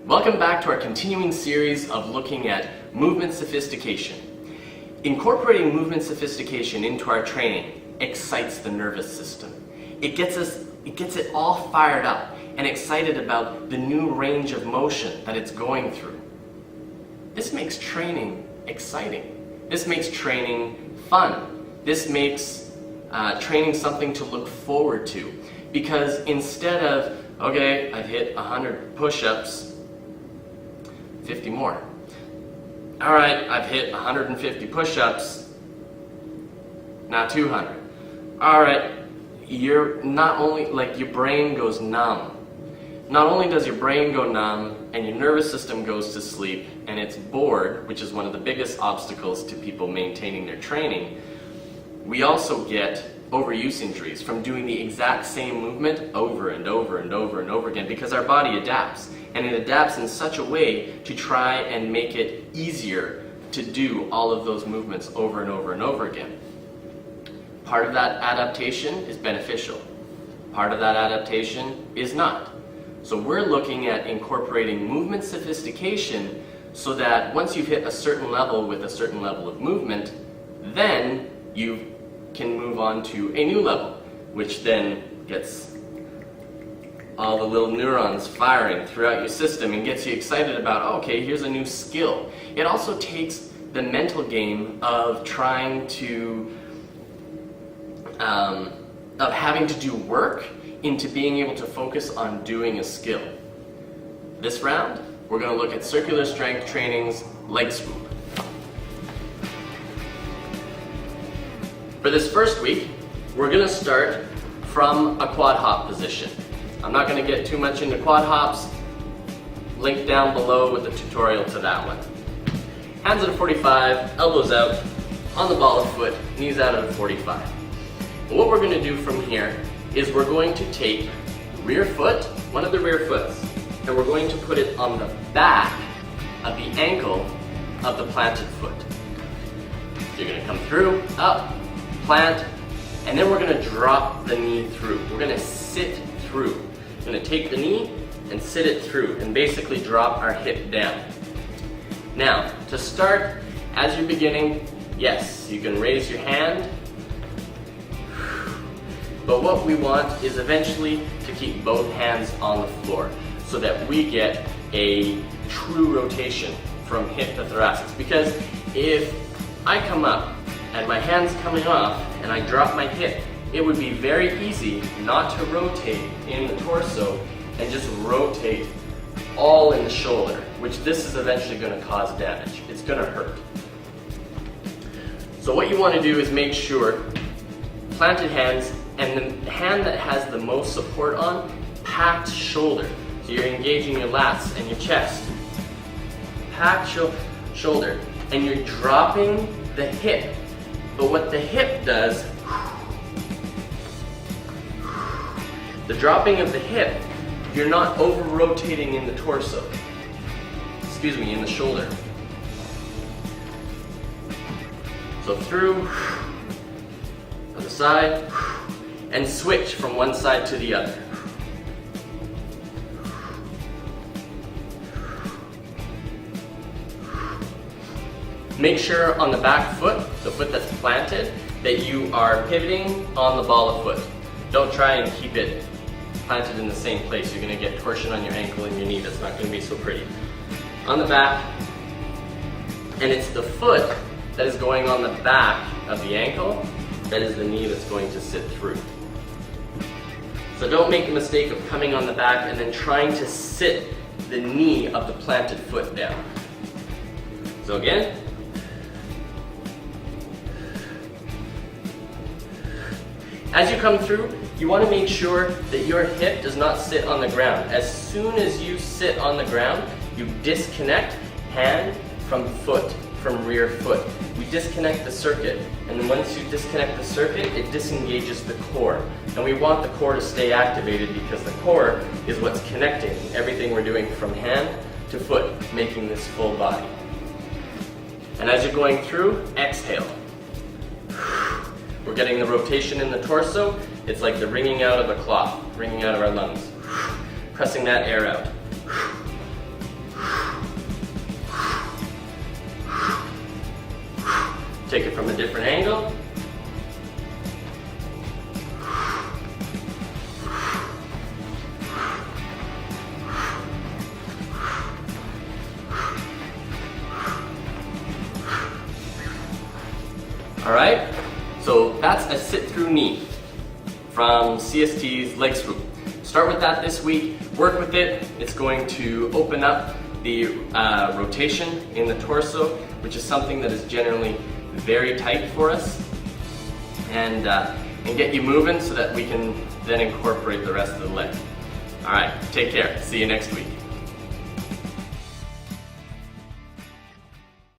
Welcome back to our continuing series of looking at movement sophistication. Incorporating movement sophistication into our training excites the nervous system. It gets it all fired up and excited about the new range of motion that it's going through. This makes training exciting. This makes training fun. This makes training something to look forward to. Because instead of, okay, I've hit 100 push-ups, 50 more. All right, I've hit 150 push-ups, now 200. All right, you're not only, your brain goes numb. Not only does your brain go numb and your nervous system goes to sleep and it's bored, which is one of the biggest obstacles to people maintaining their training, we also get overuse injuries from doing the exact same movement over and over and over and over again because our body adapts. And it adapts in such a way to try and make it easier to do all of those movements over and over and over again. Part of that adaptation is beneficial. Part of that adaptation is not. So we're looking at incorporating movement sophistication so that once you've hit a certain level with a certain level of movement, then you can move on to a new level, which then gets all the little neurons firing throughout your system and gets you excited about, oh, okay, here's a new skill. It also takes the mental game of trying to, of having to do work into being able to focus on doing a skill. This round, we're going to look at circular strength training's leg swoop. For this first week, we're going to start from a quad hop position. I'm not going to get too much into quad hops. Link down below with the tutorial to that one. Hands at a 45, elbows out, on the ball of foot, knees out at a 45. What we're going to do from here is we're going to take rear foot, one of the rear foots, and we're going to put it on the back of the ankle of the planted foot. So you're going to come through, up, plant, and then we're going to drop the knee through. We're going to sit through. We're going to take the knee and sit it through and basically drop our hip down. Now, to start, as you're beginning, yes, you can raise your hand, but what we want is eventually to keep both hands on the floor so that we get a true rotation from hip to thoracic. Because if I come up and my hand's coming off and I drop my hip, it would be very easy not to rotate in the torso and just rotate all in the shoulder, which this is eventually going to cause damage. It's going to hurt. So what you want to do is make sure planted hands and the hand that has the most support on, packed shoulder. So you're engaging your lats and your chest. Packed shoulder, and you're dropping the hip. But what the hip does, the dropping of the hip, you're not over-rotating in the torso. Excuse me, in the shoulder. So through, other side, and switch from one side to the other. Make sure on the back foot, the foot that's planted, that you are pivoting on the ball of foot. Don't try and keep it planted in the same place. You're going to get torsion on your ankle and your knee. That's not going to be so pretty. On the back, and it's the foot that is going on the back of the ankle, that is the knee that's going to sit through. So don't make the mistake of coming on the back and then trying to sit the knee of the planted foot down. So again, as you come through, you want to make sure that your hip does not sit on the ground. As soon as you sit on the ground, you disconnect hand from foot, from rear foot. We disconnect the circuit, and then once you disconnect the circuit, it disengages the core. And we want the core to stay activated because the core is what's connecting everything we're doing from hand to foot, making this full body. And as you're going through, exhale. We're getting the rotation in the torso. It's like the wringing out of a cloth, wringing out of our lungs. Pressing that air out. Take it from a different angle. All right, so that's a sit-through knee from CST's leg swoop. Start with that this week, work with it. It's going to open up the rotation in the torso, which is something that is generally very tight for us, and get you moving so that we can then incorporate the rest of the leg. All right, take care. See you next week.